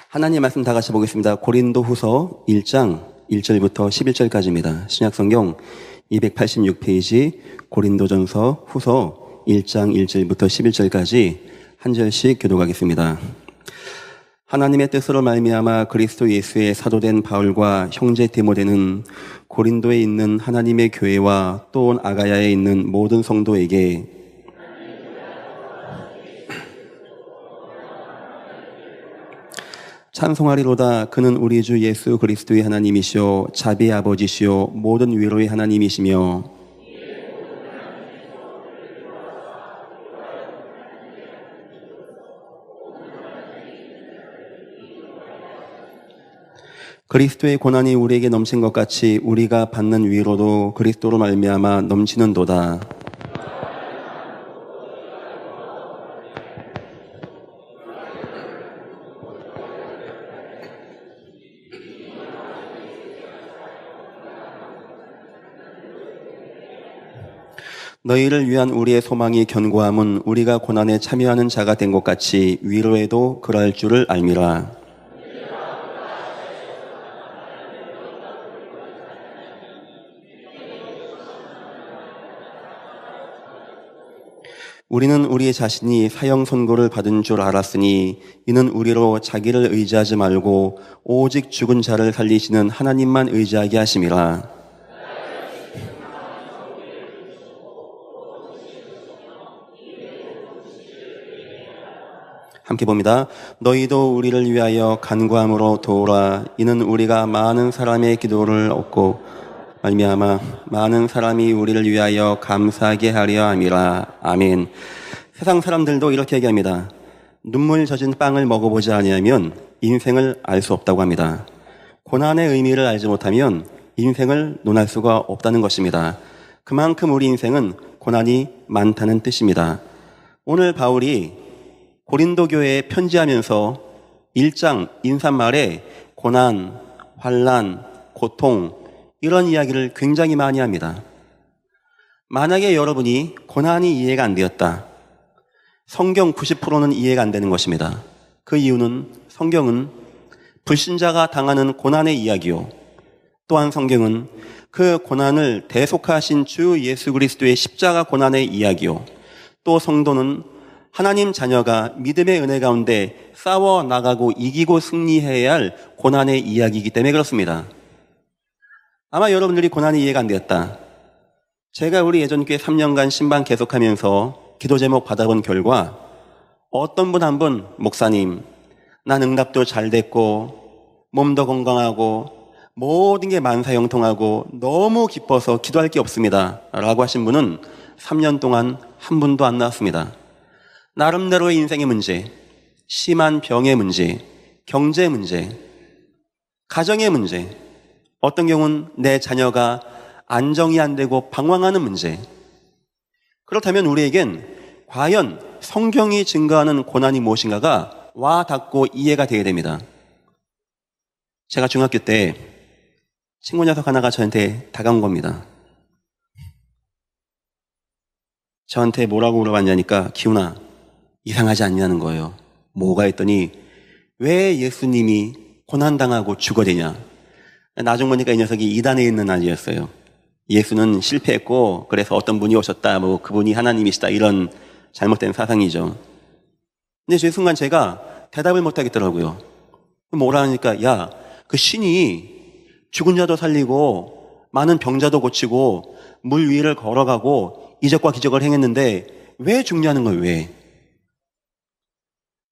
하나님 말씀 다 같이 보겠습니다. 고린도 후서 1장 1절부터 11절까지입니다. 신약성경 286페이지 고린도전서 후서 1장 1절부터 11절까지 한 절씩 교독하겠습니다. 하나님의 뜻으로 말미암아 그리스도 예수의 사도된 바울과 형제 디모데는 고린도에 있는 하나님의 교회와 또 온 아가야에 있는 모든 성도에게 찬송하리로다. 그는 우리 주 예수 그리스도의 하나님이시오 자비의 아버지시오 모든 위로의 하나님이시며 그리스도의 고난이 우리에게 넘친 것 같이 우리가 받는 위로도 그리스도로 말미암아 넘치는도다. 너희를 위한 우리의 소망이 견고함은 우리가 고난에 참여하는 자가 된 것 같이 위로에도 그럴 줄을 알미라. 우리는 우리 자신이 사형 선고를 받은 줄 알았으니 이는 우리로 자기를 의지하지 말고 오직 죽은 자를 살리시는 하나님만 의지하게 하심이라. 함께 봅니다. 너희도 우리를 위하여 간구함으로 도우라. 이는 우리가 많은 사람의 기도를 얻고 말미암아 많은 사람이 우리를 위하여 감사하게 하려 함이라. 아멘. 세상 사람들도 이렇게 얘기합니다. 눈물 젖은 빵을 먹어보지 아니하면 인생을 알 수 없다고 합니다. 고난의 의미를 알지 못하면 인생을 논할 수가 없다는 것입니다. 그만큼 우리 인생은 고난이 많다는 뜻입니다. 오늘 바울이 고린도 교회에 편지하면서 1장 인사말에 고난, 환난, 고통 이런 이야기를 굉장히 많이 합니다. 만약에 여러분이 고난이 이해가 안 되었다. 성경 90%는 이해가 안 되는 것입니다. 그 이유는 성경은 불신자가 당하는 고난의 이야기요. 또한 성경은 그 고난을 대속하신 주 예수 그리스도의 십자가 고난의 이야기요. 또 성도는 하나님 자녀가 믿음의 은혜 가운데 싸워 나가고 이기고 승리해야 할 고난의 이야기이기 때문에 그렇습니다. 아마 여러분들이 고난이 이해가 안 되었다. 제가 우리 예전교회 3년간 신방 계속하면서 기도 제목 받아본 결과 어떤 분 한 분 목사님 난 응답도 잘 됐고 몸도 건강하고 모든 게 만사형통하고 너무 기뻐서 기도할 게 없습니다 라고 하신 분은 3년 동안 한 분도 안 나왔습니다. 나름대로의 인생의 문제, 심한 병의 문제, 경제 문제, 가정의 문제, 어떤 경우는 내 자녀가 안정이 안 되고 방황하는 문제. 그렇다면 우리에겐 과연 성경이 증거하는 고난이 무엇인가가 와 닿고 이해가 되어야 됩니다. 제가 중학교 때 친구 녀석 하나가 저한테 다가온 겁니다. 저한테 뭐라고 물어봤냐니까 기훈아 이상하지 않냐는 거예요. 뭐가 했더니 왜 예수님이 고난당하고 죽어대냐. 나중 보니까 이 녀석이 이단에 있는 아이였어요. 예수는 실패했고 그래서 어떤 분이 오셨다 뭐 그분이 하나님이시다 이런 잘못된 사상이죠. 근데 그 순간 제가 대답을 못하겠더라고요. 뭐라 하니까 야 그 신이 죽은 자도 살리고 많은 병자도 고치고 물 위를 걸어가고 이적과 기적을 행했는데 왜 죽냐는 거예요.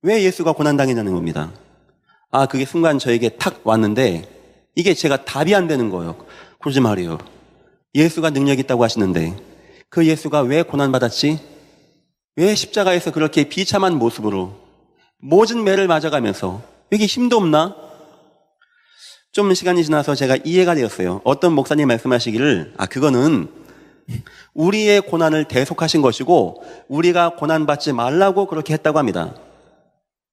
왜 예수가 고난당했냐는 겁니다. 그게 순간 저에게 탁 왔는데 이게 제가 답이 안 되는 거예요. 그러지 말이에요. 예수가 능력 있다고 하시는데 그 예수가 왜 고난받았지? 왜 십자가에서 그렇게 비참한 모습으로 모진 매를 맞아가면서 여기 힘도 없나? 좀 시간이 지나서 제가 이해가 되었어요. 어떤 목사님 말씀하시기를 그거는 우리의 고난을 대속하신 것이고 우리가 고난받지 말라고 그렇게 했다고 합니다.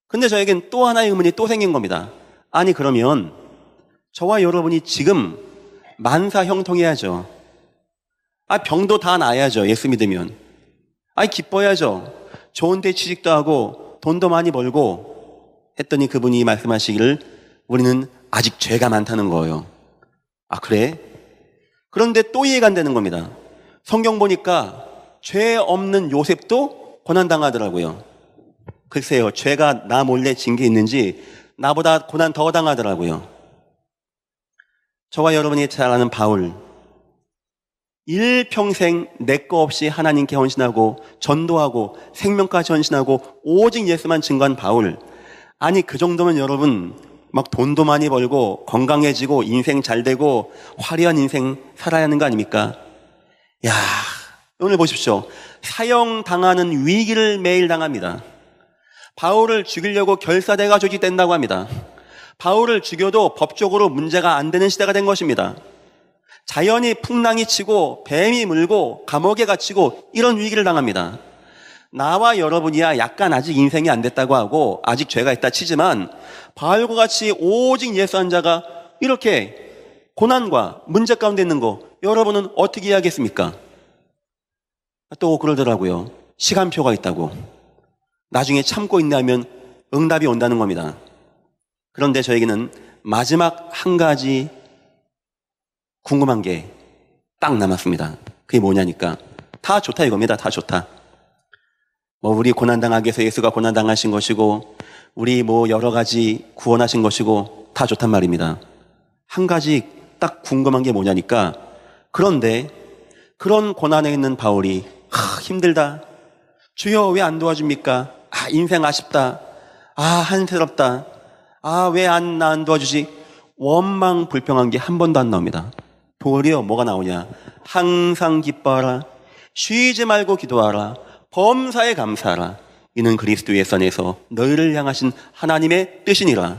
근데 저에겐 또 하나의 의문이 또 생긴 겁니다. 아니 그러면 저와 여러분이 지금 만사 형통해야죠. 병도 다 나아야죠. 예수 믿으면. 기뻐야죠. 좋은 데 취직도 하고 돈도 많이 벌고 했더니 그분이 말씀하시기를 우리는 아직 죄가 많다는 거예요. 아, 그래? 그런데 또 이해가 안 되는 겁니다. 성경 보니까 죄 없는 요셉도 고난당하더라고요. 글쎄요, 죄가 나 몰래 진 게 있는지 나보다 고난 더 당하더라고요. 저와 여러분이 잘 아는 바울, 일평생 내 거 없이 하나님께 헌신하고 전도하고 생명까지 헌신하고 오직 예수만 증거한 바울. 아니, 그 정도면 여러분 막 돈도 많이 벌고 건강해지고 인생 잘 되고 화려한 인생 살아야 하는 거 아닙니까? 야, 오늘 보십시오. 사형당하는 위기를 매일 당합니다. 바울을 죽이려고 결사대가 조직된다고 합니다. 바울을 죽여도 법적으로 문제가 안 되는 시대가 된 것입니다. 자연이 풍랑이 치고 뱀이 물고 감옥에 갇히고 이런 위기를 당합니다. 나와 여러분이야 약간 아직 인생이 안 됐다고 하고 아직 죄가 있다 치지만 바울과 같이 오직 예수 한 자가 이렇게 고난과 문제 가운데 있는 거 여러분은 어떻게 이해하겠습니까? 또 그러더라고요. 시간표가 있다고. 나중에 참고 있냐면 응답이 온다는 겁니다. 그런데 저에게는 마지막 한 가지 궁금한 게 딱 남았습니다. 그게 뭐냐니까. 다 좋다 이겁니다. 다 좋다. 우리 고난당하기 위해서 예수가 고난당하신 것이고 우리 여러 가지 구원하신 것이고 다 좋단 말입니다. 한 가지 딱 궁금한 게 뭐냐니까. 그런데 그런 고난에 있는 바울이 힘들다. 주여 왜 안 도와줍니까? 인생 아쉽다. 한스럽다. 왜 나 안 도와주지? 원망 불평한 게 한 번도 안 나옵니다. 도리어 뭐가 나오냐? 항상 기뻐하라. 쉬지 말고 기도하라. 범사에 감사하라. 이는 그리스도의 선에서 너희를 향하신 하나님의 뜻이니라.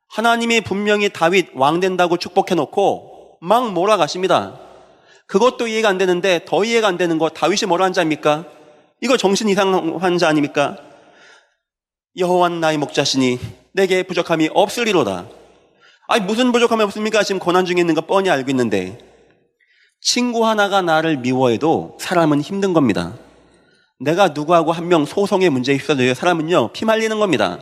하나님이 분명히 다윗 왕 된다고 축복해놓고 막 몰아가십니다. 그것도 이해가 안 되는데 더 이해가 안 되는 거 다윗이 뭐라 한 자입니까? 이거 정신 이상한 자 아닙니까? 여호와는 나의 목자시니 내게 부족함이 없으리로다. 무슨 부족함이 없습니까? 지금 고난 중에 있는 거 뻔히 알고 있는데. 친구 하나가 나를 미워해도 사람은 힘든 겁니다. 내가 누구하고 한 명 소송의 문제에 휩싸져요. 사람은요 피말리는 겁니다.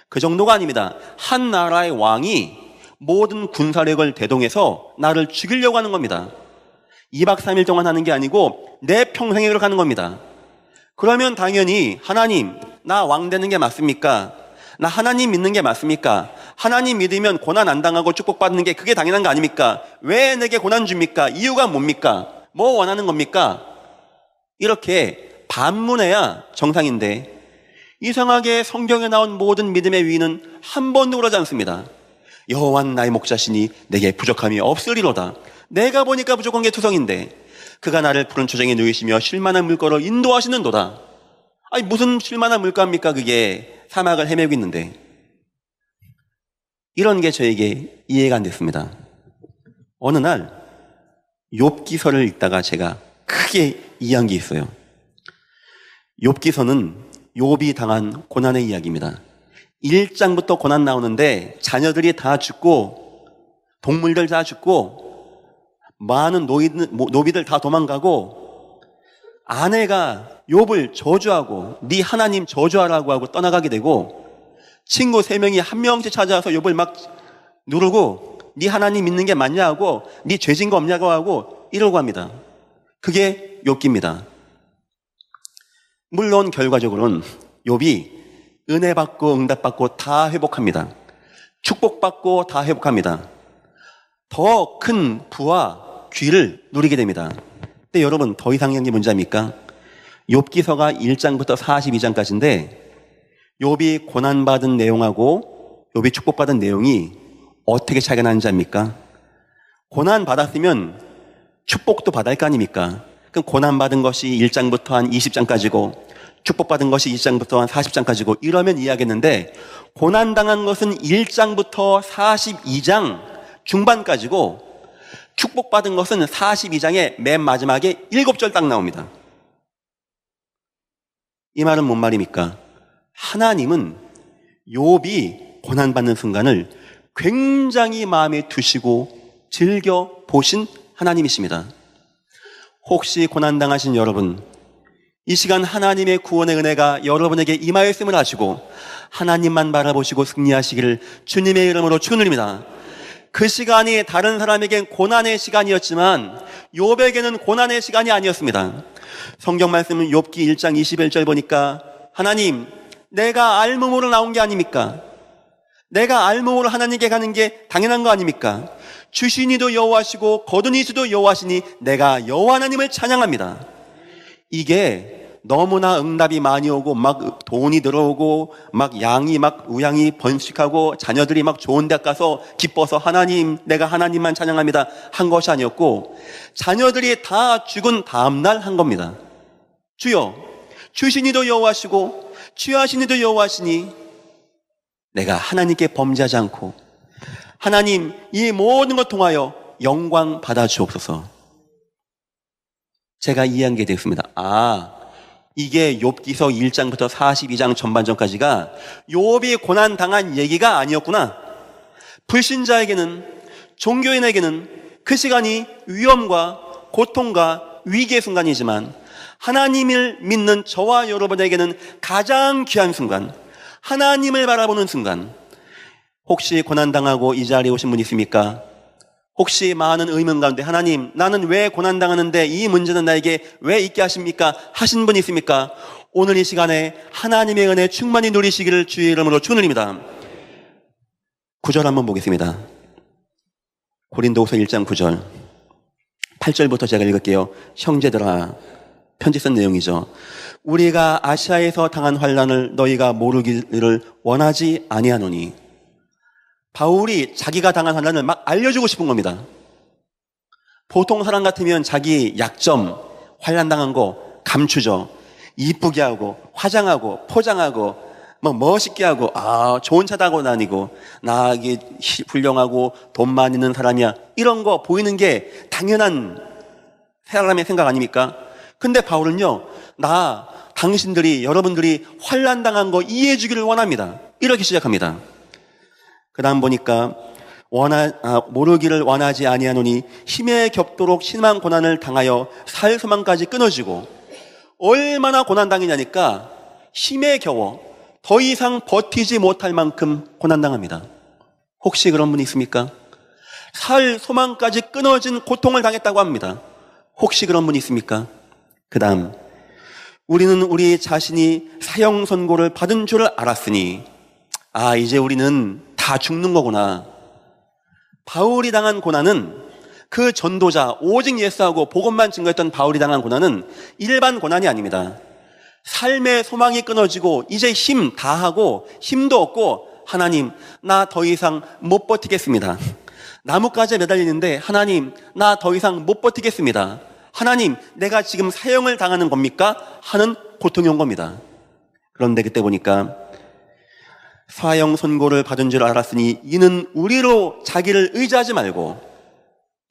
그 정도가 아닙니다. 한 나라의 왕이 모든 군사력을 대동해서 나를 죽이려고 하는 겁니다. 2박 3일 동안 하는 게 아니고 내 평생에 그렇게 하는 겁니다. 그러면 당연히 하나님, 나 왕 되는 게 맞습니까? 나 하나님 믿는 게 맞습니까? 하나님 믿으면 고난 안 당하고 축복받는 게 그게 당연한 거 아닙니까? 왜 내게 고난 줍니까? 이유가 뭡니까? 뭐 원하는 겁니까? 이렇게 반문해야 정상인데 이상하게 성경에 나온 모든 믿음의 위는 한 번도 그러지 않습니다. 여호와는 나의 목자시니 내게 부족함이 없으리로다. 내가 보니까 부족한 게 투성인데 그가 나를 푸른 초장에 누이시며 쉴만한 물가로 인도하시는도다. 무슨 쉴만한 물가입니까? 그게 사막을 헤매고 있는데. 이런 게 저에게 이해가 안 됐습니다. 어느 날 욥기서를 읽다가 제가 크게 이해한 게 있어요. 욥기서는 욥이 당한 고난의 이야기입니다. 1장부터 고난 나오는데 자녀들이 다 죽고 동물들 다 죽고 많은 노비들 다 도망가고 아내가 욥을 저주하고 네 하나님 저주하라고 하고 떠나가게 되고 친구 3명이 한 명씩 찾아와서 욥을 막 누르고 네 하나님 믿는 게 맞냐 하고 네 죄진 거 없냐고 하고 이러고 합니다. 그게 욥기입니다. 물론 결과적으로는 욥이 은혜 받고 응답 받고 다 회복합니다. 축복받고 다 회복합니다. 더 큰 부와 귀를 누리게 됩니다. 근데 여러분 더 이상한 게 뭔지 압니까? 욥기서가 1장부터 42장까지인데 욥이 고난받은 내용하고 욥이 축복받은 내용이 어떻게 차이가 나는지 압니까? 고난받았으면 축복도 받을 거 아닙니까? 그럼 고난받은 것이 1장부터 한 20장까지고 축복받은 것이 2장부터 한 40장까지고 이러면 이해하겠는데 고난당한 것은 1장부터 42장 중반까지고 축복받은 것은 42장의 맨 마지막에 7절 딱 나옵니다. 이 말은 뭔 말입니까? 하나님은 욥이 고난받는 순간을 굉장히 마음에 두시고 즐겨 보신 하나님이십니다. 혹시 고난당하신 여러분, 이 시간 하나님의 구원의 은혜가 여러분에게 임하였음을 아시고 하나님만 바라보시고 승리하시기를 주님의 이름으로 축원드립니다. 그 시간이 다른 사람에겐 고난의 시간이었지만 욥에게는 고난의 시간이 아니었습니다. 성경 말씀은 욥기 1장 21절 보니까 하나님, 내가 알몸으로 나온 게 아닙니까? 내가 알몸으로 하나님께 가는 게 당연한 거 아닙니까? 주신 이도 여호와시고 거둔 이수도 여호와시니 내가 여호와 하나님을 찬양합니다. 이게 너무나 응답이 많이 오고 막 돈이 들어오고 막 양이 막 우양이 번식하고 자녀들이 막 좋은 데 가서 기뻐서 하나님, 내가 하나님만 찬양합니다 한 것이 아니었고, 자녀들이 다 죽은 다음날 한 겁니다. 주여, 주신 이도 여호와시고 취하신 이도 여호와시니 내가 하나님께 범죄하지 않고 하나님 이 모든 것 통하여 영광 받아 주옵소서. 제가 이해한 게 되었습니다. 이게 욥기서 1장부터 42장 전반전까지가 욥이 고난 당한 얘기가 아니었구나. 불신자에게는, 종교인에게는 그 시간이 위험과 고통과 위기의 순간이지만 하나님을 믿는 저와 여러분에게는 가장 귀한 순간, 하나님을 바라보는 순간. 혹시 고난당하고 이 자리에 오신 분 있습니까? 혹시 많은 의문 가운데 하나님, 나는 왜 고난당하는데 이 문제는 나에게 왜 있게 하십니까? 하신 분 있습니까? 오늘 이 시간에 하나님의 은혜 충만히 누리시기를 주의 이름으로 축원드립니다. 9절 한번 보겠습니다. 고린도후서 1장 9절 8절부터 제가 읽을게요. 형제들아, 편지 쓴 내용이죠. 우리가 아시아에서 당한 환난을 너희가 모르기를 원하지 아니하노니. 바울이 자기가 당한 환난을 막 알려주고 싶은 겁니다. 보통 사람 같으면 자기 약점, 환난당한 거 감추죠. 이쁘게 하고 화장하고 포장하고 막 멋있게 하고 좋은 차 타고 다니고 나 이게 훌륭하고 돈 많이 있는 사람이야, 이런 거 보이는 게 당연한 사람의 생각 아닙니까? 근데 바울은요, 당신들이, 여러분들이 환난당한 거 이해해 주기를 원합니다. 이렇게 시작합니다. 그 다음 보니까 모르기를 원하지 아니하노니 힘에 겹도록 심한 고난을 당하여 살 소망까지 끊어지고. 얼마나 고난당이냐니까 힘에 겨워 더 이상 버티지 못할 만큼 고난당합니다. 혹시 그런 분 있습니까? 살 소망까지 끊어진 고통을 당했다고 합니다. 혹시 그런 분 있습니까? 그 다음, 우리는 우리 자신이 사형 선고를 받은 줄 알았으니 이제 우리는 다 죽는 거구나. 바울이 당한 고난은, 그 전도자 오직 예수하고 복음만 증거했던 바울이 당한 고난은 일반 고난이 아닙니다. 삶의 소망이 끊어지고 이제 힘 다 하고 힘도 없고 하나님, 나 더 이상 못 버티겠습니다. 나뭇가지에 매달리는데 하나님, 나 더 이상 못 버티겠습니다. 하나님, 내가 지금 사형을 당하는 겁니까? 하는 고통이 온 겁니다. 그런데 그때 보니까 사형 선고를 받은 줄 알았으니 이는 우리로 자기를 의지하지 말고.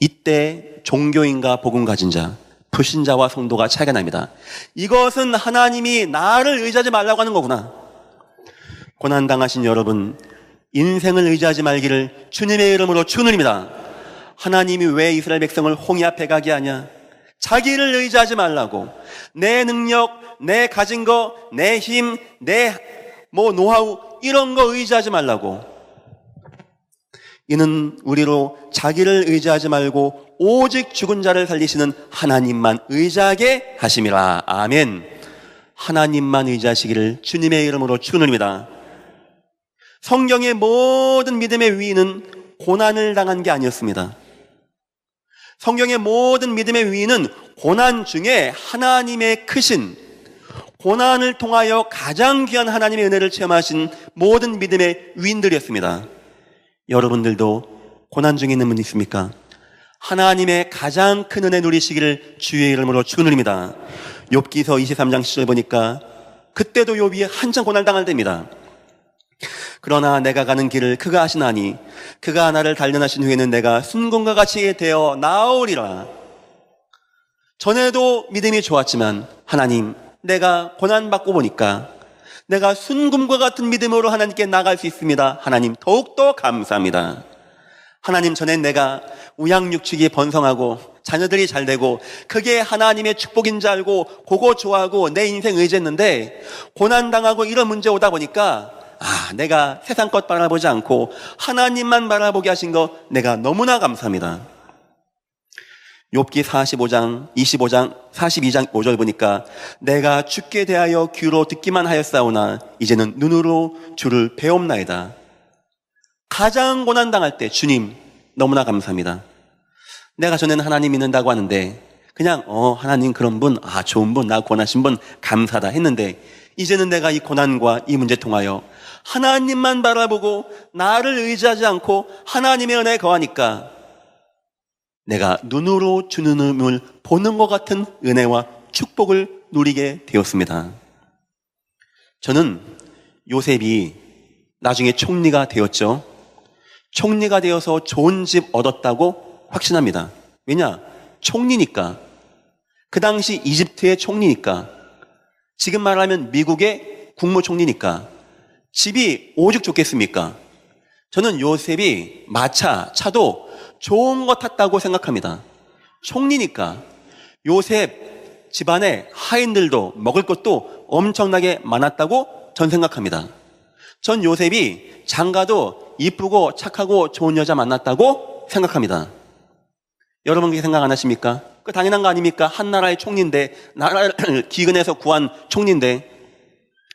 이때 종교인과 복음 가진 자, 불신자와 성도가 차이가 납니다. 이것은 하나님이 나를 의지하지 말라고 하는 거구나. 고난당하신 여러분, 인생을 의지하지 말기를 주님의 이름으로 축원드립니다. 하나님이 왜 이스라엘 백성을 홍해 앞에 가게 하냐? 자기를 의지하지 말라고. 내 능력, 내 가진 거, 내 힘, 내 노하우, 이런 거 의지하지 말라고. 이는 우리로 자기를 의지하지 말고 오직 죽은 자를 살리시는 하나님만 의지하게 하심이라. 아멘. 하나님만 의지하시기를 주님의 이름으로 축원드립니다. 성경의 모든 믿음의 위인은 고난을 당한 게 아니었습니다. 성경의 모든 믿음의 위인은 고난 중에 하나님의 크신, 고난을 통하여 가장 귀한 하나님의 은혜를 체험하신 모든 믿음의 위인들이었습니다. 여러분들도 고난 중에 있는 분 있습니까? 하나님의 가장 큰 은혜 누리시기를 주의 이름으로 축원드립니다. 욥기서 23장 10절 보니까 그때도 욥이 한참 고난을 당할 때입니다. 그러나 내가 가는 길을 그가 아시나니 그가 나를 단련하신 후에는 내가 순금과 같이 되어 나오리라. 전에도 믿음이 좋았지만 하나님, 내가 고난받고 보니까 내가 순금과 같은 믿음으로 하나님께 나갈 수 있습니다. 하나님, 더욱더 감사합니다. 하나님, 전엔 내가 우양육축이 번성하고 자녀들이 잘 되고 그게 하나님의 축복인 줄 알고 그거 좋아하고 내 인생 의지했는데 고난당하고 이런 문제 오다 보니까 내가 세상 것 바라보지 않고 하나님만 바라보게 하신 거 내가 너무나 감사합니다. 욥기 45장, 25장, 42장 5절 보니까 내가 주께 대하여 귀로 듣기만 하였사오나 이제는 눈으로 주를 배옵나이다. 가장 고난당할 때 주님 너무나 감사합니다. 내가 전에는 하나님 믿는다고 하는데 그냥 하나님 그런 분, 좋은 분, 나 권하신 분 감사다 했는데 이제는 내가 이 고난과 이 문제 통하여 하나님만 바라보고 나를 의지하지 않고 하나님의 은혜에 거하니까 내가 눈으로 주는 음을 보는 것 같은 은혜와 축복을 누리게 되었습니다. 저는 요셉이 나중에 총리가 되었죠. 총리가 되어서 좋은 집 얻었다고 확신합니다. 왜냐? 총리니까. 그 당시 이집트의 총리니까. 지금 말하면 미국의 국무총리니까. 집이 오죽 좋겠습니까? 저는 요셉이 차도 좋은 거 탔다고 생각합니다. 총리니까. 요셉 집안에 하인들도 먹을 것도 엄청나게 많았다고 전 생각합니다. 전 요셉이 장가도 이쁘고 착하고 좋은 여자 만났다고 생각합니다. 여러분 그렇게 생각 안 하십니까? 그 당연한 거 아닙니까? 한 나라의 총리인데, 나라를 기근해서 구한 총리인데.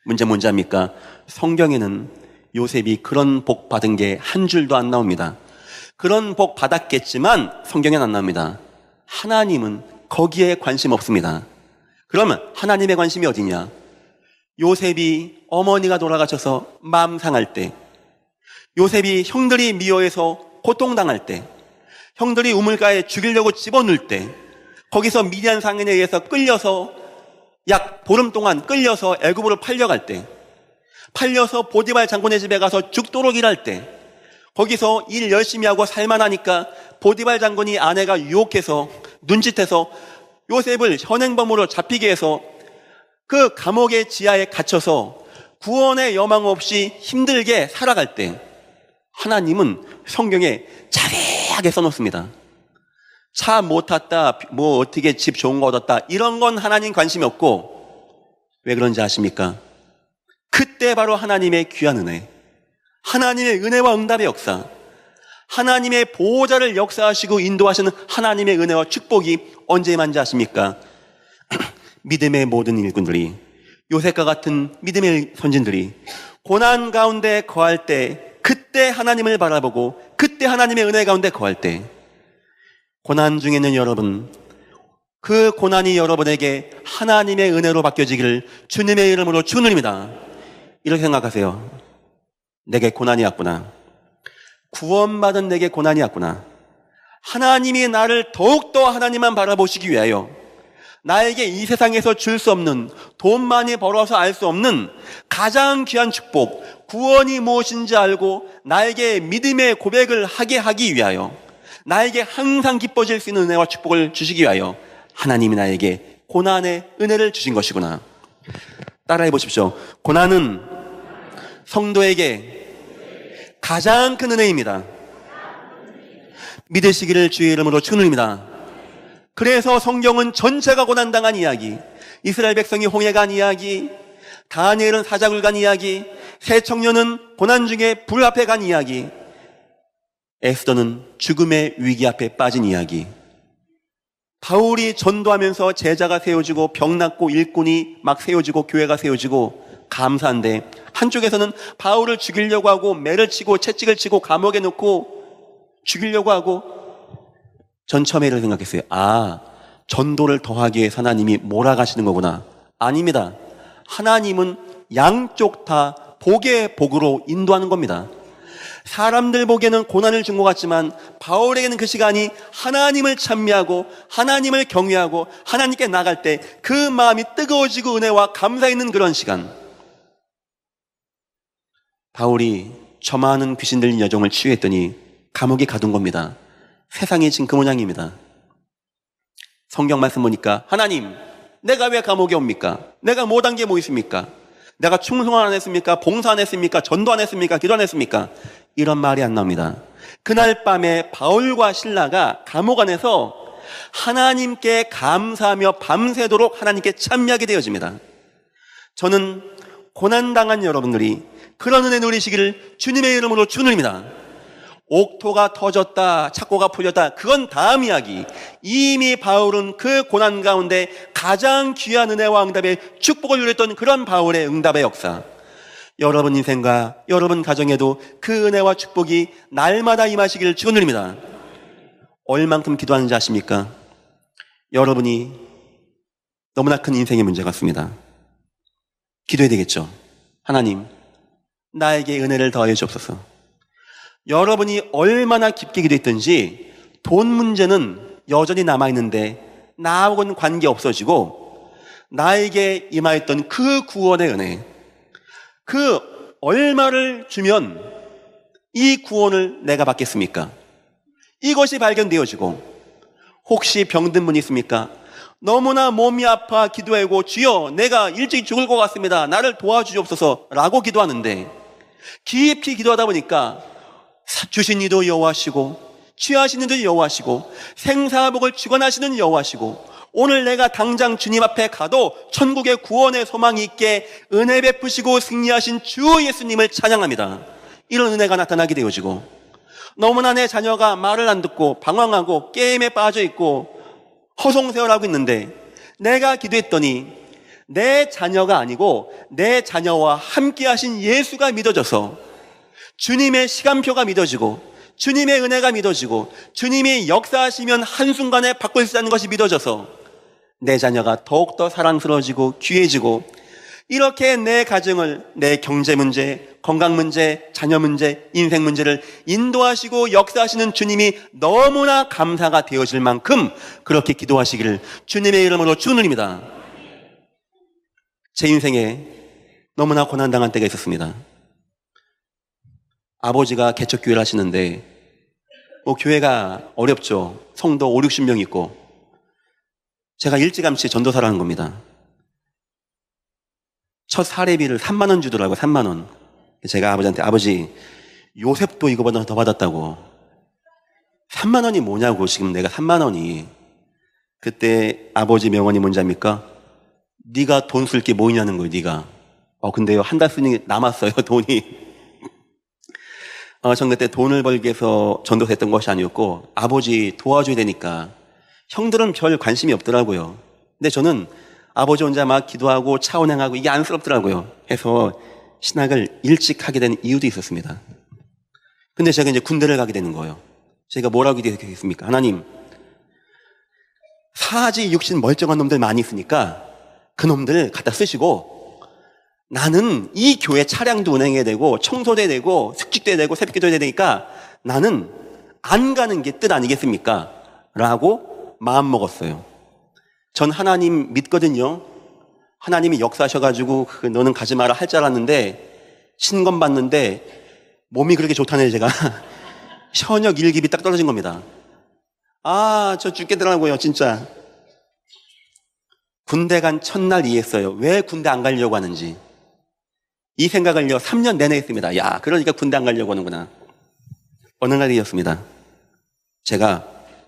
문제 뭔지 압니까? 성경에는 요셉이 그런 복 받은 게 한 줄도 안 나옵니다. 그런 복 받았겠지만 성경엔 안 나옵니다. 하나님은 거기에 관심 없습니다. 그러면 하나님의 관심이 어디냐? 요셉이 어머니가 돌아가셔서 마음 상할 때, 요셉이 형들이 미워해서 고통당할 때, 형들이 우물가에 죽이려고 집어넣을 때, 거기서 미디안 상인에 의해서 끌려서 약 보름 동안 끌려서 애굽으로 팔려갈 때, 팔려서 보디발 장군의 집에 가서 죽도록 일할 때, 거기서 일 열심히 하고 살만하니까 보디발 장군이 아내가 유혹해서 눈짓해서 요셉을 현행범으로 잡히게 해서 그 감옥의 지하에 갇혀서 구원의 여망 없이 힘들게 살아갈 때 하나님은 성경에 자세하게 써놓습니다. 차 못 탔다, 어떻게 집 좋은 거 얻었다, 이런 건 하나님 관심이 없고, 왜 그런지 아십니까? 그때 바로 하나님의 귀한 은혜, 하나님의 은혜와 응답의 역사, 하나님의 보호자를 역사하시고 인도하시는 하나님의 은혜와 축복이 언제 임한지 아십니까? 믿음의 모든 일꾼들이, 요셉과 같은 믿음의 선진들이 고난 가운데 거할 때, 그때 하나님을 바라보고 그때 하나님의 은혜 가운데 거할 때, 고난 중에 있는 여러분, 그 고난이 여러분에게 하나님의 은혜로 바뀌어지기를 주님의 이름으로 축원드립니다. 이렇게 생각하세요. 내게 고난이 왔구나. 구원받은 내게 고난이 왔구나. 하나님이 나를 더욱더 하나님만 바라보시기 위하여 나에게 이 세상에서 줄 수 없는, 돈 많이 벌어서 알 수 없는 가장 귀한 축복, 구원이 무엇인지 알고 나에게 믿음의 고백을 하게 하기 위하여, 나에게 항상 기뻐질 수 있는 은혜와 축복을 주시기 위하여 하나님이 나에게 고난의 은혜를 주신 것이구나. 따라해 보십시오. 고난은 성도에게 가장 큰 은혜입니다. 믿으시기를 주의 이름으로 축원드립니다. 그래서 성경은 전체가 고난당한 이야기, 이스라엘 백성이 홍해 간 이야기, 다니엘은 사자굴 간 이야기, 새 청년은 고난 중에 불 앞에 간 이야기, 에스더는 죽음의 위기 앞에 빠진 이야기, 바울이 전도하면서 제자가 세워지고 병 낫고 일꾼이 막 세워지고 교회가 세워지고 감사한데, 한쪽에서는 바울을 죽이려고 하고 매를 치고 채찍을 치고 감옥에 넣고 죽이려고 하고, 전 처음에 이렇게 생각했어요. 전도를 더하기 위해 하나님이 몰아가시는 거구나. 아닙니다. 하나님은 양쪽 다 복의 복으로 인도하는 겁니다. 사람들 보기에는 고난을 준 것 같지만 바울에게는 그 시간이 하나님을 찬미하고 하나님을 경외하고 하나님께 나갈 때 그 마음이 뜨거워지고 은혜와 감사 있는 그런 시간. 바울이 저 많은 귀신 들린 여종을 치유했더니 감옥에 가둔 겁니다. 세상이 지금 그 모양입니다. 성경 말씀 보니까 하나님, 내가 왜 감옥에 옵니까? 내가 못한 게 뭐 있습니까? 내가 충성 안 했습니까? 봉사 안 했습니까? 전도 안 했습니까? 기도 안 했습니까? 이런 말이 안 나옵니다. 그날 밤에 바울과 실라가 감옥 안에서 하나님께 감사하며 밤새도록 하나님께 찬미하게 되어집니다. 저는 고난당한 여러분들이 그런 은혜 누리시기를 주님의 이름으로 축원합니다. 옥토가 터졌다, 착고가 풀렸다, 그건 다음 이야기. 이미 바울은 그 고난 가운데 가장 귀한 은혜와 응답의 축복을 누렸던 그런 바울의 응답의 역사, 여러분 인생과 여러분 가정에도 그 은혜와 축복이 날마다 임하시기를 축원드립니다. 얼만큼 기도하는지 아십니까? 여러분이 너무나 큰 인생의 문제 같습니다. 기도해야 되겠죠. 하나님, 나에게 은혜를 더해 주옵소서. 여러분이 얼마나 깊게 기도했든지 돈 문제는 여전히 남아있는데 나하고는 관계 없어지고, 나에게 임하였던 그 구원의 은혜, 그 얼마를 주면 이 구원을 내가 받겠습니까? 이것이 발견되어지고, 혹시 병든 분 있습니까? 너무나 몸이 아파 기도하고, 주여 내가 일찍 죽을 것 같습니다, 나를 도와주옵소서 라고 기도하는데, 깊이 기도하다 보니까 주신 이도 여호와시고 취하신 이도 여호와시고 생사복을 주관하시는 여호와시고, 오늘 내가 당장 주님 앞에 가도 천국의 구원의 소망이 있게 은혜 베푸시고 승리하신 주 예수님을 찬양합니다. 이런 은혜가 나타나게 되어지고, 너무나 내 자녀가 말을 안 듣고 방황하고 게임에 빠져 있고 허송세월하고 있는데, 내가 기도했더니 내 자녀가 아니고 내 자녀와 함께 하신 예수가 믿어져서 주님의 시간표가 믿어지고, 주님의 은혜가 믿어지고, 주님이 역사하시면 한순간에 바꿀 수 있다는 것이 믿어져서 내 자녀가 더욱더 사랑스러워지고 귀해지고, 이렇게 내 가정을, 내 경제 문제, 건강 문제, 자녀 문제, 인생 문제를 인도하시고 역사하시는 주님이 너무나 감사가 되어질 만큼 그렇게 기도하시기를 주님의 이름으로 축원드립니다. 제 인생에 너무나 고난당한 때가 있었습니다. 아버지가 개척교회를 하시는데 교회가 어렵죠. 성도 5, 60명 있고, 제가 일찌감치 전도사를 하는 겁니다. 첫 사례비를 3만 원 주더라고요. 3만 원. 제가 아버지한테, 아버지 요셉도 이거보다 더 받았다고. 3만 원이 뭐냐고, 지금 내가 3만 원이. 그때 아버지 명언이 뭔지 압니까? 네가 돈 쓸 게 뭐 있냐는 거예요. 네가. 근데요, 한 달 쓰니 남았어요, 돈이. 전 그때 돈을 벌기 위해서 전도사 했던 것이 아니었고, 아버지 도와줘야 되니까. 형들은 별 관심이 없더라고요. 근데 저는 아버지 혼자 막 기도하고 차 운행하고 이게 안쓰럽더라고요. 해서 신학을 일찍 하게 된 이유도 있었습니다. 근데 제가 이제 군대를 가게 되는 거예요. 제가 뭐라고 기도했겠습니까? 하나님, 사지 육신 멀쩡한 놈들 많이 있으니까 그 놈들 갖다 쓰시고, 나는 이 교회 차량도 운행해야 되고 청소도 해야 되고 숙직도 해야 되고 새벽기도 해야 되니까 나는 안 가는 게 뜻 아니겠습니까? 라고 마음 먹었어요. 전 하나님 믿거든요. 하나님이 역사하셔가지고 너는 가지 마라 할 줄 알았는데, 신검 받는데 몸이 그렇게 좋다네. 제가 현역 일기비 딱 떨어진 겁니다. 저 죽겠더라고요 진짜. 군대 간 첫날 이해했어요. 왜 군대 안 가려고 하는지. 이 생각을요 3년 내내 했습니다. 야, 그러니까 군대 안 가려고 하는구나. 어느 날이었습니다. 제가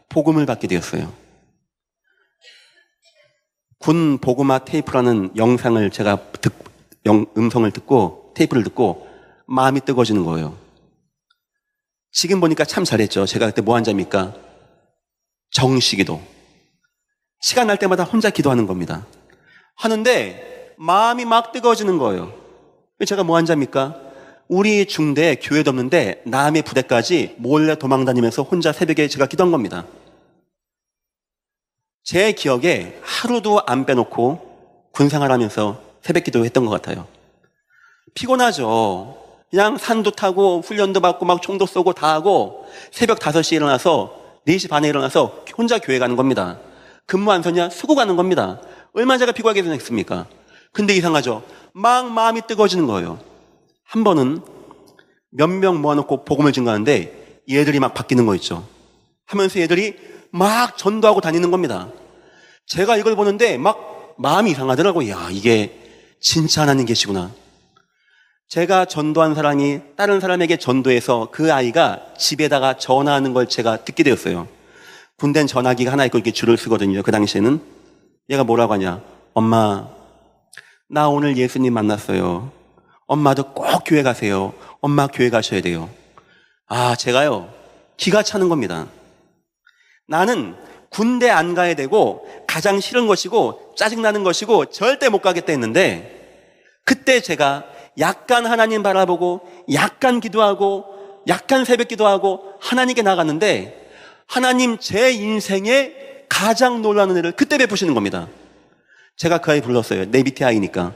복음을 받게 되었어요. 군 복음화 테이프라는 영상을 제가 음성을 듣고, 테이프를 듣고 마음이 뜨거워지는 거예요. 지금 보니까 참 잘했죠. 제가 그때 뭐 한 자입니까? 정시기도. 시간 날 때마다 혼자 기도하는 겁니다. 하는데 마음이 막 뜨거워지는 거예요. 제가 뭐 한 자입니까? 우리 중대 교회도 없는데 남의 부대까지 몰래 도망다니면서 혼자 새벽에 제가 기도한 겁니다. 제 기억에 하루도 안 빼놓고 군생활하면서 새벽 기도했던 것 같아요. 피곤하죠. 그냥 산도 타고 훈련도 받고 막 총도 쏘고 다 하고 새벽 5시에 일어나서 4시 반에 일어나서 혼자 교회 가는 겁니다. 근무 안 서냐? 수고 가는 겁니다. 얼마나 제가 피곤하게 생겼습니까? 근데 이상하죠. 막 마음이 뜨거워지는 거예요. 한 번은 몇 명 모아놓고 복음을 증거하는데 얘들이 막 바뀌는 거 있죠. 하면서 얘들이 막 전도하고 다니는 겁니다. 제가 이걸 보는데 막 마음이 이상하더라고요. 야, 이게 진짜 하나님 계시구나. 제가 전도한 사람이 다른 사람에게 전도해서 그 아이가 집에다가 전화하는 걸 제가 듣게 되었어요. 군대는 전화기가 하나 있고 이렇게 줄을 쓰거든요. 그 당시에는. 얘가 뭐라고 하냐. 엄마, 나 오늘 예수님 만났어요. 엄마도 꼭 교회 가세요. 엄마 교회 가셔야 돼요. 제가요, 기가 차는 겁니다. 나는 군대 안 가야 되고 가장 싫은 것이고 짜증나는 것이고 절대 못 가겠다 했는데, 그때 제가 약간 하나님 바라보고 약간 기도하고 약간 새벽 기도하고 하나님께 나갔는데, 하나님 제 인생에 가장 놀라는 일을 그때 베푸시는 겁니다. 제가 그 아이 불렀어요. 내 밑에 아이니까.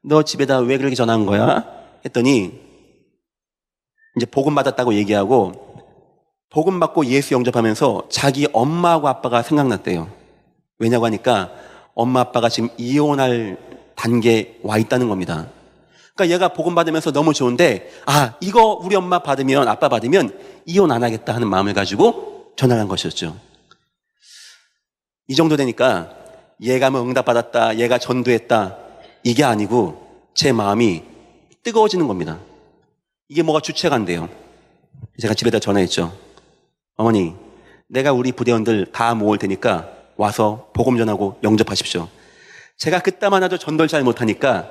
너 집에다 왜 그렇게 전화한 거야? 했더니 이제 복음 받았다고 얘기하고, 복음 받고 예수 영접하면서 자기 엄마하고 아빠가 생각났대요. 왜냐고 하니까 엄마 아빠가 지금 이혼할 단계에 와 있다는 겁니다. 그러니까 얘가 복음 받으면서 너무 좋은데, 이거 우리 엄마 받으면, 아빠 받으면 이혼 안 하겠다 하는 마음을 가지고 전화를 한 것이었죠. 이 정도 되니까 얘가 뭐 응답받았다, 얘가 전도했다, 이게 아니고 제 마음이 뜨거워지는 겁니다. 이게 뭐가 주체가 안 돼요. 제가 집에다 전화했죠. 어머니, 내가 우리 부대원들 다 모을 테니까 와서 복음 전하고 영접하십시오. 제가 그따 하나도 전도를 잘 못하니까,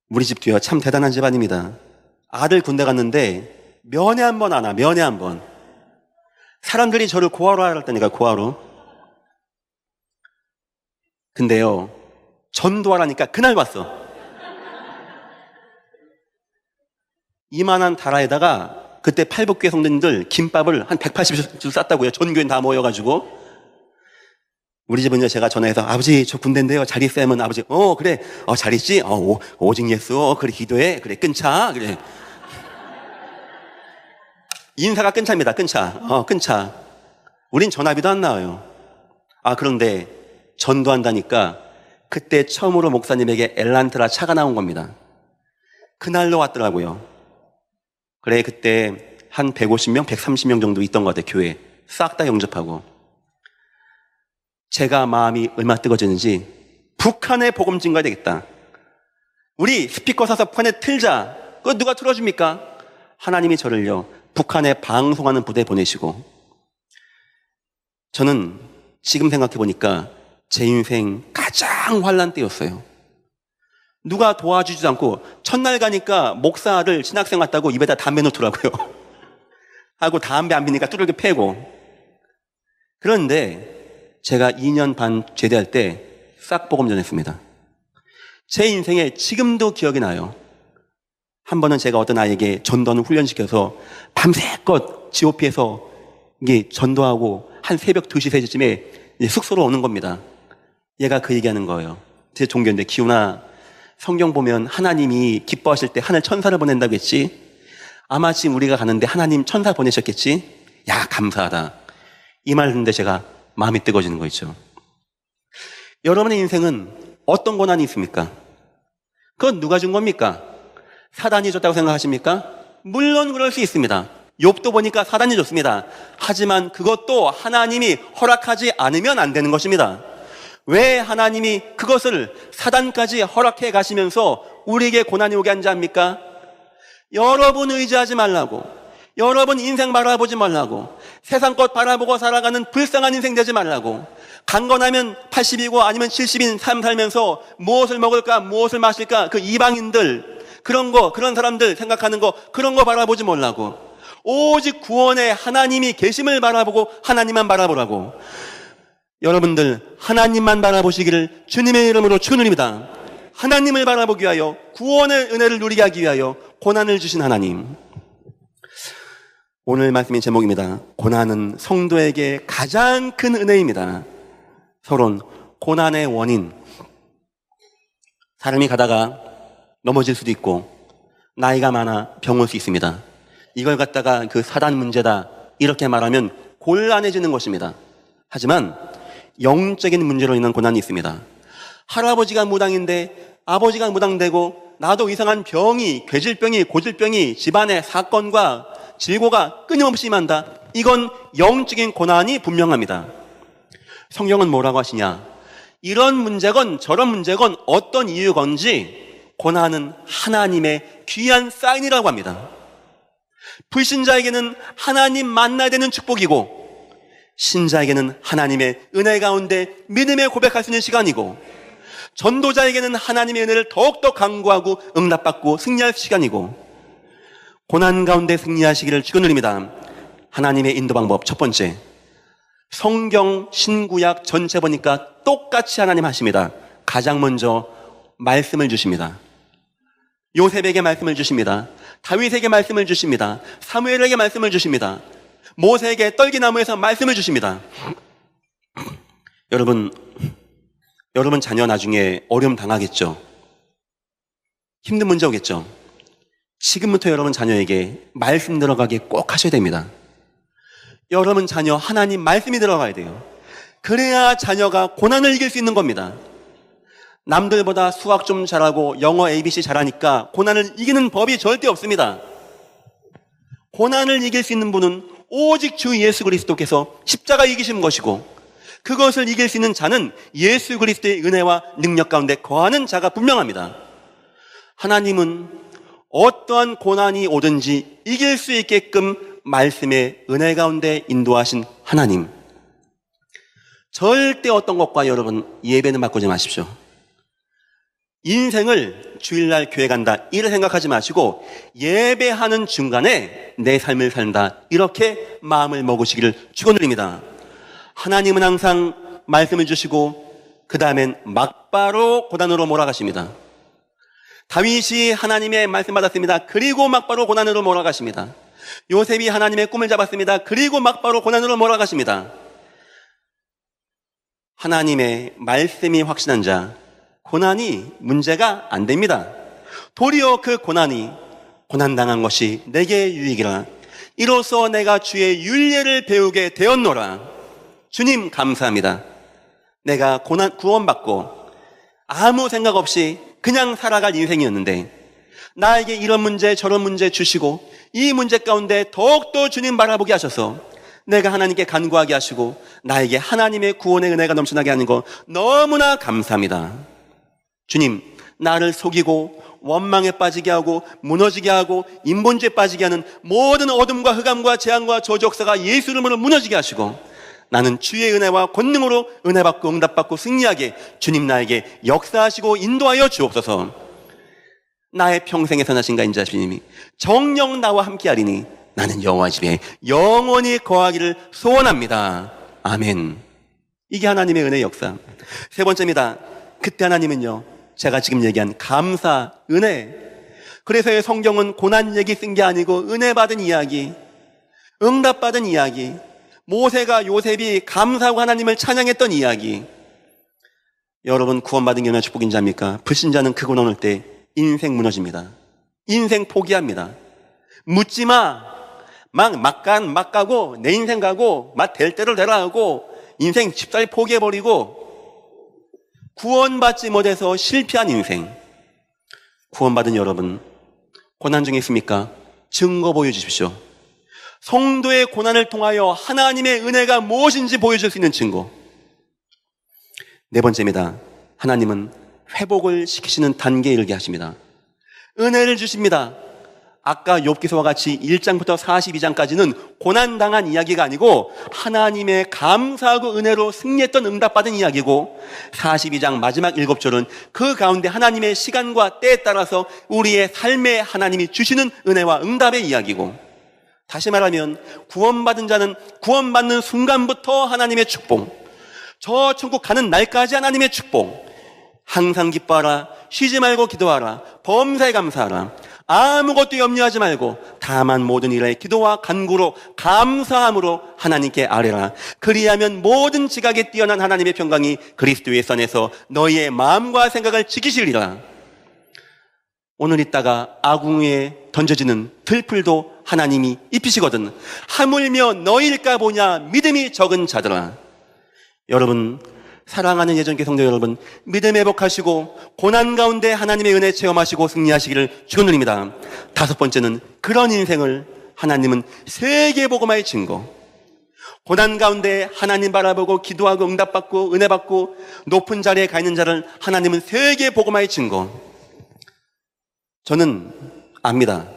우리 집 뒤가 참 대단한 집안입니다. 아들 군대 갔는데 면회 한 번 안 와. 면회 한 번. 사람들이 저를 고아로 알았다니까, 고아로. 근데요, 전도하라니까 그날 왔어. 이만한 다라에다가 그때 팔복교회 성도님들 김밥을 한 180줄 쌌다고요. 전교인 다 모여가지고. 우리 집은요, 제가 전화해서 아버지 저 군대인데요 잘 있어요 하면 아버지 그래 잘 있지? 오직 예수 그래 기도해 그래 끊자 그래. 인사가 끊차입니다. 끊차. 우린 전화비도 안 나와요. 그런데 전도한다니까 그때 처음으로 목사님에게 엘란트라 차가 나온 겁니다. 그날로 왔더라고요. 그래, 그때 한 150명, 130명 정도 있던 것 같아요. 교회 싹 다 영접하고. 제가 마음이 얼마나 뜨거워지는지, 북한에 복음 증거해야 되겠다. 우리 스피커 사서 북한에 틀자. 그거 누가 틀어줍니까? 하나님이 저를요, 북한에 방송하는 부대에 보내시고. 저는 지금 생각해 보니까 제 인생 가장 환난 때였어요. 누가 도와주지도 않고, 첫날 가니까 목사를 신학생 같다고 입에다 담배 놓더라고요. 하고 담배 안 피니까 뚜르게 패고. 그런데 제가 2년 반 제대할 때 싹 복음 전했습니다. 제 인생에 지금도 기억이 나요. 한 번은 제가 어떤 아이에게 전도하는 훈련시켜서 밤새껏 GOP에서 이게 전도하고 한 새벽 2시, 3시쯤에 숙소로 오는 겁니다. 얘가 그 얘기하는 거예요. 제 종교인데, 기훈아, 성경 보면 하나님이 기뻐하실 때 하늘 천사를 보낸다고 했지? 아마 지금 우리가 가는데 하나님 천사 보내셨겠지? 야, 감사하다. 이 말 듣는데 제가 마음이 뜨거워지는 거 있죠. 여러분의 인생은 어떤 고난이 있습니까? 그건 누가 준 겁니까? 사단이 줬다고 생각하십니까? 물론 그럴 수 있습니다. 욥도 보니까 사단이 줬습니다. 하지만 그것도 하나님이 허락하지 않으면 안 되는 것입니다. 왜 하나님이 그것을 사단까지 허락해 가시면서 우리에게 고난이 오게 한지 압니까? 여러분 의지하지 말라고, 여러분 인생 바라보지 말라고, 세상 것 바라보고 살아가는 불쌍한 인생 되지 말라고, 강건하면 80이고 아니면 70인 삶 살면서 무엇을 먹을까, 무엇을 마실까, 그 이방인들, 그런 사람들 생각하는 거, 그런 거 바라보지 말라고, 오직 구원의 하나님이 계심을 바라보고 하나님만 바라보라고. 여러분들 하나님만 바라보시기를 주님의 이름으로 축원드립니다. 하나님을 바라보기 위하여, 구원의 은혜를 누리게 하기 위하여 고난을 주신 하나님. 오늘 말씀의 제목입니다. 고난은 성도에게 가장 큰 은혜입니다. 서론, 고난의 원인. 사람이 가다가 넘어질 수도 있고, 나이가 많아 병 올 수 있습니다. 이걸 갖다가 그 사단 문제다 이렇게 말하면 곤란해지는 것입니다. 하지만 영적인 문제로 인한 고난이 있습니다. 할아버지가 무당인데 아버지가 무당되고 나도 이상한 병이, 괴질병이, 고질병이 집안의 사건과 질고가 끊임없이 임한다. 이건 영적인 고난이 분명합니다. 성경은 뭐라고 하시냐? 이런 문제건 저런 문제건 어떤 이유건지 고난은 하나님의 귀한 사인이라고 합니다. 불신자에게는 하나님 만나야 되는 축복이고, 신자에게는 하나님의 은혜 가운데 믿음에 고백할 수 있는 시간이고, 전도자에게는 하나님의 은혜를 더욱더 강구하고 응답받고 승리할 시간이고, 고난 가운데 승리하시기를 축원드립니다. 하나님의 인도 방법 첫 번째, 성경 신구약 전체 보니까 똑같이 하나님 하십니다. 가장 먼저 말씀을 주십니다. 요셉에게 말씀을 주십니다. 다윗에게 말씀을 주십니다. 사무엘에게 말씀을 주십니다. 모세에게 떨기나무에서 말씀을 주십니다. 여러분 자녀 나중에 어려움 당하겠죠? 힘든 문제 오겠죠? 지금부터 여러분 자녀에게 말씀 들어가게 꼭 하셔야 됩니다. 여러분 자녀 하나님 말씀이 들어가야 돼요. 그래야 자녀가 고난을 이길 수 있는 겁니다. 남들보다 수학 좀 잘하고 영어 ABC 잘하니까 고난을 이기는 법이 절대 없습니다. 고난을 이길 수 있는 분은 오직 주 예수 그리스도께서 십자가 이기신 것이고, 그것을 이길 수 있는 자는 예수 그리스도의 은혜와 능력 가운데 거하는 자가 분명합니다. 하나님은 어떠한 고난이 오든지 이길 수 있게끔 말씀의 은혜 가운데 인도하신 하나님, 절대 어떤 것과 여러분 예배는 바꾸지 마십시오. 인생을 주일날 교회 간다 이를 생각하지 마시고 예배하는 중간에 내 삶을 산다, 이렇게 마음을 먹으시기를 축원드립니다. 하나님은 항상 말씀을 주시고 그 다음엔 막바로 고난으로 몰아가십니다. 다윗이 하나님의 말씀 받았습니다. 그리고 막바로 고난으로 몰아가십니다. 요셉이 하나님의 꿈을 잡았습니다. 그리고 막바로 고난으로 몰아가십니다. 하나님의 말씀이 확신한 자, 고난이 문제가 안 됩니다. 도리어 그 고난당한 것이 내게 유익이라. 이로써 내가 주의 율례를 배우게 되었노라. 주님 감사합니다. 내가 구원받고 아무 생각 없이 그냥 살아갈 인생이었는데, 나에게 이런 문제 저런 문제 주시고 이 문제 가운데 더욱더 주님 바라보게 하셔서 내가 하나님께 간구하게 하시고 나에게 하나님의 구원의 은혜가 넘쳐나게 하는 거 너무나 감사합니다. 주님, 나를 속이고 원망에 빠지게 하고 무너지게 하고 인본주의에 빠지게 하는 모든 어둠과 흑암과 재앙과 저주역사가 예수 이름으로 무너지게 하시고, 나는 주의 은혜와 권능으로 은혜받고 응답받고 승리하게 주님 나에게 역사하시고 인도하여 주옵소서. 나의 평생에 선하신 가인자 주님이 정녕 나와 함께하리니 나는 여호와 집에 영원히 거하기를 소원합니다. 아멘. 이게 하나님의 은혜의 역사. 세 번째입니다. 그때 하나님은요, 제가 지금 얘기한 감사, 은혜. 그래서 성경은 고난 얘기 쓴 게 아니고 은혜 받은 이야기, 응답받은 이야기, 모세가 요셉이 감사하고 하나님을 찬양했던 이야기. 여러분, 구원받은 게 얼마나 축복인지 압니까? 불신자는 그 고난 올 때 인생 무너집니다. 인생 포기합니다. 묻지 마. 막 가고 내 인생 가고 막 될 대로 되라 하고 인생 쉽사리 포기해버리고 구원받지 못해서 실패한 인생. 구원받은 여러분, 고난 중에 있습니까? 증거 보여주십시오. 성도의 고난을 통하여 하나님의 은혜가 무엇인지 보여줄 수 있는 증거. 네 번째입니다. 하나님은 회복을 시키시는 단계에 이르게 하십니다. 은혜를 주십니다. 아까 욥기서와 같이 1장부터 42장까지는 고난당한 이야기가 아니고 하나님의 감사하고 은혜로 승리했던 응답받은 이야기고, 42장 마지막 7절은 그 가운데 하나님의 시간과 때에 따라서 우리의 삶에 하나님이 주시는 은혜와 응답의 이야기고, 다시 말하면 구원받은 자는 구원받는 순간부터 하나님의 축복, 저 천국 가는 날까지 하나님의 축복, 항상 기뻐하라, 쉬지 말고 기도하라, 범사에 감사하라, 아무것도 염려하지 말고 다만 모든 일에 기도와 간구로 감사함으로 하나님께 아뢰라. 그리하면 모든 지각에 뛰어난 하나님의 평강이 그리스도의 선에서 너희의 마음과 생각을 지키시리라. 오늘 있다가 아궁이에 던져지는 들풀도 하나님이 입히시거든. 하물며 너희일까 보냐 믿음이 적은 자들아. 여러분, 사랑하는 예전교 성도 여러분, 믿음 회복하시고 고난 가운데 하나님의 은혜 체험하시고 승리하시기를 축원드립니다. 다섯 번째는 그런 인생을 하나님은 세계복음화의 증거. 고난 가운데 하나님 바라보고 기도하고 응답받고 은혜받고 높은 자리에 가 있는 자를 하나님은 세계복음화의 증거. 저는 압니다.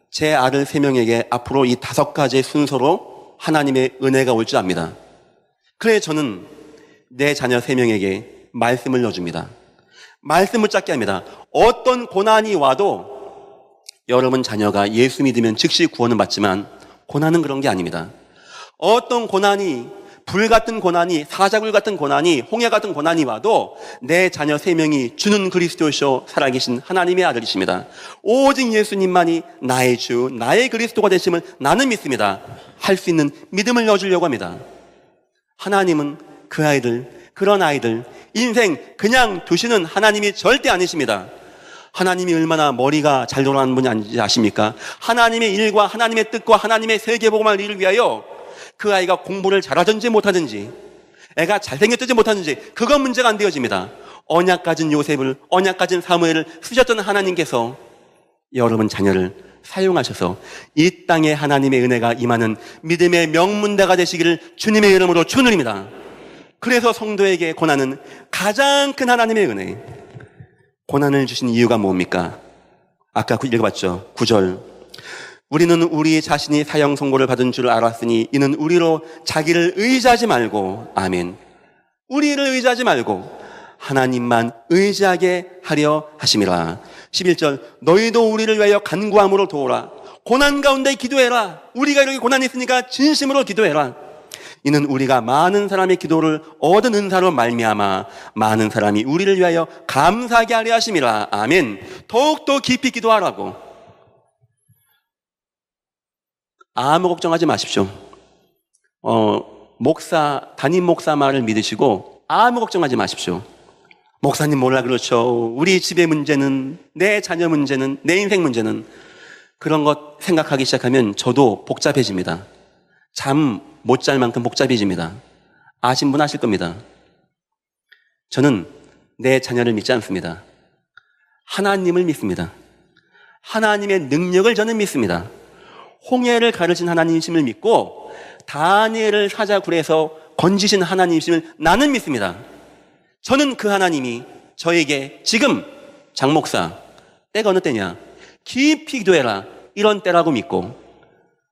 제 아들 3명에게 앞으로 이 5가지의 순서로 하나님의 은혜가 올 줄 압니다. 그래 저는 내 자녀 3명에게 말씀을 넣어줍니다. 말씀을 붙잡게 합니다. 어떤 고난이 와도 여러분 자녀가 예수 믿으면 즉시 구원은 받지만 고난은 그런 게 아닙니다. 어떤 고난이, 불 같은 고난이, 사자굴 같은 고난이, 홍해 같은 고난이 와도 내 자녀 3명이 주는 그리스도시오 살아계신 하나님의 아들이십니다. 오직 예수님만이 나의 주, 나의 그리스도가 되심을 나는 믿습니다. 할 수 있는 믿음을 넣어주려고 합니다. 하나님은 그 아이들, 그런 아이들 인생 그냥 두시는 하나님이 절대 아니십니다. 하나님이 얼마나 머리가 잘 돌아가는 분인지 아십니까? 하나님의 일과 하나님의 뜻과 하나님의 세계복음을 일을 위하여 그 아이가 공부를 잘하든지 못하든지, 애가 잘생겼든지 못하든지 그건 문제가 안 되어집니다. 언약 가진 요셉을, 언약 가진 사무엘을 쓰셨던 하나님께서 여러분 자녀를 사용하셔서 이 땅에 하나님의 은혜가 임하는 믿음의 명문대가 되시기를 주님의 이름으로 축원드립니다. 그래서 성도에게 고난은 가장 큰 하나님의 은혜. 고난을 주신 이유가 뭡니까? 아까 읽어봤죠. 9절. 우리는 우리 자신이 사형 선고를 받은 줄 알았으니 이는 우리로 자기를 의지하지 말고, 아멘, 우리를 의지하지 말고 하나님만 의지하게 하려 하심이라. 11절. 너희도 우리를 위하여 간구함으로 도우라. 고난 가운데 기도해라. 우리가 이렇게 고난이 있으니까 진심으로 기도해라. 이는 우리가 많은 사람의 기도를 얻은 은사로 말미암아 많은 사람이 우리를 위하여 감사하게 하려 하심이라. 아멘. 더욱더 깊이 기도하라고. 아무 걱정하지 마십시오. 담임 목사 말을 믿으시고 아무 걱정하지 마십시오. 목사님 몰라 그렇죠. 우리 집의 문제는, 내 자녀 문제는, 내 인생 문제는, 그런 것 생각하기 시작하면 저도 복잡해집니다. 잠 못 잘 만큼 복잡해집니다. 아신 분 아실 겁니다. 저는 내 자녀를 믿지 않습니다. 하나님을 믿습니다. 하나님의 능력을 저는 믿습니다. 홍해를 가르친 하나님이심을 믿고 다니엘을 사자굴에서 건지신 하나님이심을 나는 믿습니다. 저는 그 하나님이 저에게 지금 장 목사, 때가 어느 때냐, 깊이 기도해라, 이런 때라고 믿고,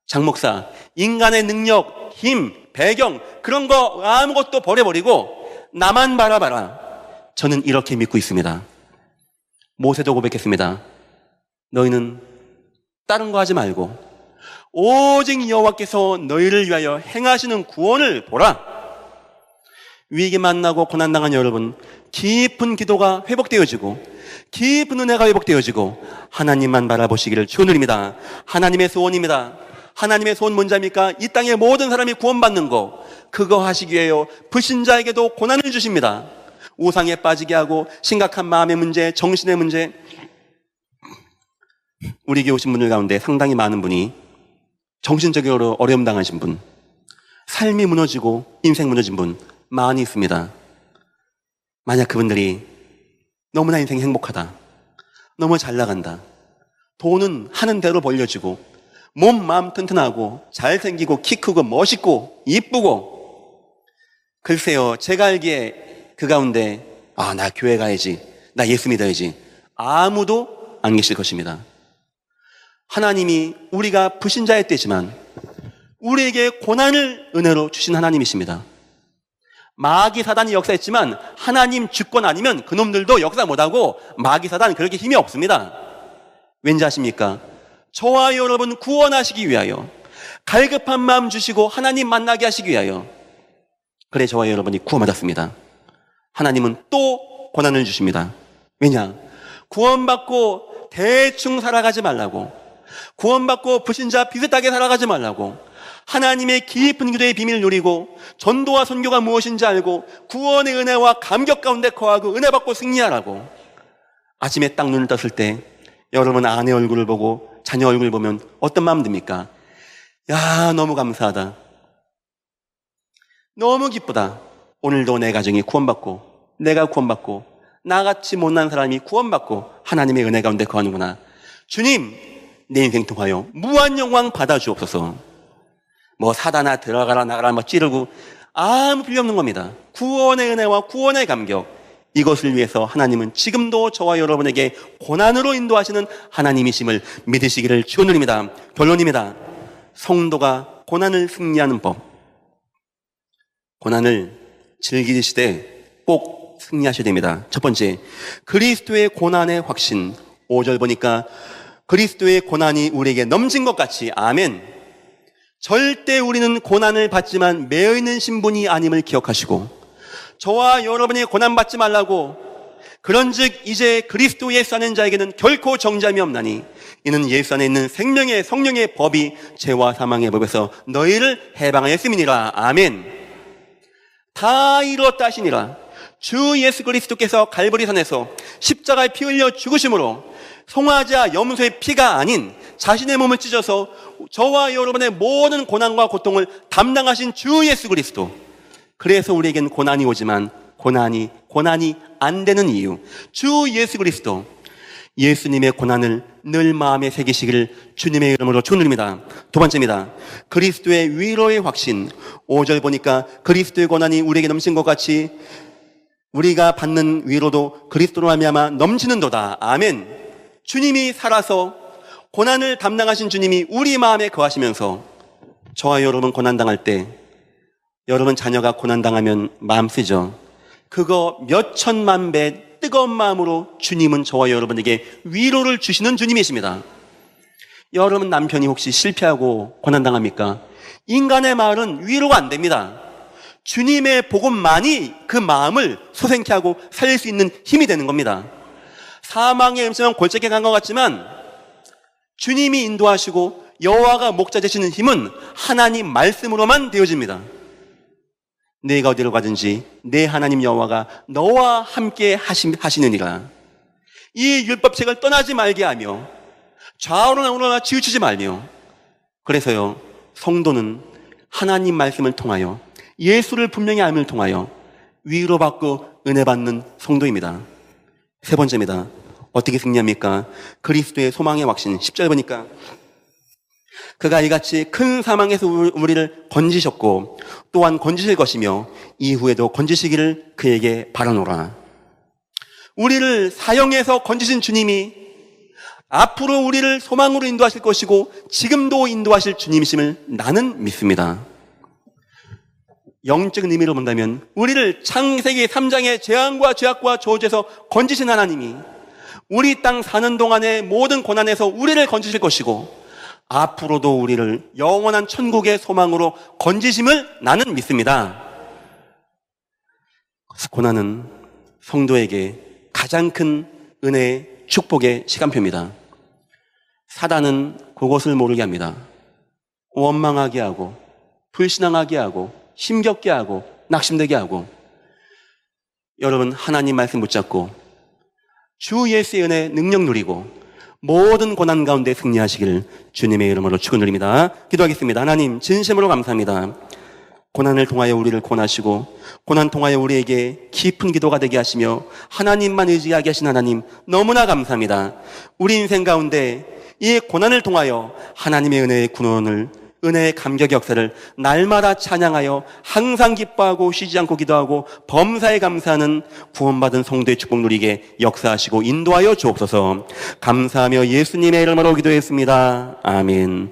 장 목사, 인간의 능력, 힘, 배경 그런 거 아무것도 버려버리고 나만 바라봐라, 저는 이렇게 믿고 있습니다. 모세도 고백했습니다. 너희는 다른 거 하지 말고 오직 여호와께서 너희를 위하여 행하시는 구원을 보라. 위기 만나고 고난당한 여러분, 깊은 기도가 회복되어지고 깊은 은혜가 회복되어지고 하나님만 바라보시기를 축원드립니다. 하나님의 소원입니다. 하나님의 소원 뭔지 압니까? 이 땅의 모든 사람이 구원받는 거, 그거 하시기 위하여 불신자에게도 고난을 주십니다. 우상에 빠지게 하고 심각한 마음의 문제, 정신의 문제. 우리 교회 오신 분들 가운데 상당히 많은 분이 정신적으로 어려움 당하신 분, 삶이 무너지고 인생 무너진 분 많이 있습니다. 만약 그분들이 너무나 인생이 행복하다, 너무 잘 나간다, 돈은 하는 대로 벌려지고 몸, 마음 튼튼하고 잘생기고 키 크고 멋있고 이쁘고, 글쎄요, 제가 알기에 그 가운데 나 교회 가야지, 나 예수 믿어야지, 아무도 안 계실 것입니다. 하나님이 우리가 불신자의 때지만 우리에게 고난을 은혜로 주신 하나님이십니다. 마귀 사단이 역사했지만 하나님 주권 아니면 그놈들도 역사 못하고, 마귀 사단 그렇게 힘이 없습니다. 왠지 아십니까? 저와 여러분 구원하시기 위하여, 갈급한 마음 주시고 하나님 만나게 하시기 위하여, 그래 저와 여러분이 구원받았습니다. 하나님은 또 고난을 주십니다. 왜냐? 구원받고 대충 살아가지 말라고, 구원받고 불신자 비슷하게 살아가지 말라고, 하나님의 깊은 기도의 비밀을 누리고 전도와 선교가 무엇인지 알고 구원의 은혜와 감격 가운데 거하고 은혜 받고 승리하라고. 아침에 딱 눈을 떴을 때 여러분 아내 얼굴을 보고 자녀 얼굴을 보면 어떤 마음 듭니까? 야, 너무 감사하다, 너무 기쁘다, 오늘도 내 가정이 구원받고 내가 구원받고 나같이 못난 사람이 구원받고 하나님의 은혜 가운데 거하는구나. 주님, 내 인생 통하여 무한 영광 받아주옵소서. 뭐 사단아 들어가라 나가라 뭐 찌르고 아무 필요 없는 겁니다. 구원의 은혜와 구원의 감격, 이것을 위해서 하나님은 지금도 저와 여러분에게 고난으로 인도하시는 하나님이심을 믿으시기를 고난을 즐기시되 꼭 승리하셔야 됩니다. 첫 번째, 그리스도의 고난의 확신. 5절 보니까 그리스도의 고난이 우리에게 넘친 것 같이, 아멘. 절대 우리는 고난을 받지만 매여 있는 신분이 아님을 기억하시고, 저와 여러분이 고난받지 말라고, 그런즉 이제 그리스도 예수 안에 있는 자에게는 결코 정죄함이 없나니 이는 예수 안에 있는 생명의 성령의 법이 죄와 사망의 법에서 너희를 해방하였음이니라. 아멘. 다 이루었다 하시니라. 주 예수 그리스도께서 갈보리산에서 십자가에 피 흘려 죽으심으로 송아지와 염소의 피가 아닌 자신의 몸을 찢어서 저와 여러분의 모든 고난과 고통을 담당하신 주 예수 그리스도. 그래서 우리에겐 고난이 오지만 고난이 안 되는 이유, 주 예수 그리스도. 예수님의 고난을 늘 마음에 새기시기를 주님의 이름으로 축원드립니다. 두 번째입니다. 그리스도의 위로의 확신. 5절 보니까 그리스도의 고난이 우리에게 넘친 것 같이 우리가 받는 위로도 그리스도로 말미암아 넘치는도다. 아멘. 주님이 살아서 고난을 담당하신 주님이 우리 마음에 거하시면서 저와 여러분 고난당할 때, 여러분 자녀가 고난당하면 마음 쓰죠. 그거 몇 천만 배 뜨거운 마음으로 주님은 저와 여러분에게 위로를 주시는 주님이십니다. 여러분 남편이 혹시 실패하고 고난당합니까? 인간의 말은 위로가 안 됩니다. 주님의 복음만이 그 마음을 소생케 하고 살릴 수 있는 힘이 되는 겁니다. 사망의 음성은 골짜기에 간 것 같지만 주님이 인도하시고 여호와가 목자 되시는 힘은 하나님 말씀으로만 되어집니다. 내가 어디로 가든지 내 하나님 여호와가 너와 함께 하시느니라. 이 율법책을 떠나지 말게 하며 좌우로나 우로나 치우치지 말며, 그래서요, 성도는 하나님 말씀을 통하여 예수를 분명히 알음을 통하여 위로받고 은혜받는 성도입니다. 세 번째입니다. 어떻게 승리합니까? 그리스도의 소망의 확신. 10절 보니까 그가 이같이 큰 사망에서 우리를 건지셨고 또한 건지실 것이며 이후에도 건지시기를 그에게 바라노라. 우리를 사형에서 건지신 주님이 앞으로 우리를 소망으로 인도하실 것이고 지금도 인도하실 주님이심을 나는 믿습니다. 영적인 의미로 본다면 우리를 창세기 3장의 재앙과 죄악과 저주에서 건지신 하나님이 우리 땅 사는 동안의 모든 고난에서 우리를 건지실 것이고 앞으로도 우리를 영원한 천국의 소망으로 건지심을 나는 믿습니다. 고난은 성도에게 가장 큰 은혜의 축복의 시간표입니다. 사단은 그것을 모르게 합니다. 원망하게 하고 불신앙하게 하고 힘겹게 하고 낙심되게 하고, 여러분 하나님 말씀 붙잡고 주 예수의 은혜 능력 누리고 모든 고난 가운데 승리하시기를 주님의 이름으로 축원드립니다. 기도하겠습니다. 하나님 진심으로 감사합니다. 고난을 통하여 우리를 구원하시고 고난 통하여 우리에게 깊은 기도가 되게 하시며 하나님만 의지하게 하신 하나님 너무나 감사합니다. 우리 인생 가운데 이 고난을 통하여 하나님의 은혜의 구원을, 은혜의 감격의 역사를 날마다 찬양하여 항상 기뻐하고 쉬지 않고 기도하고 범사에 감사하는 구원받은 성도의 축복 누리게 역사하시고 인도하여 주옵소서. 감사하며 예수님의 이름으로 기도했습니다. 아멘.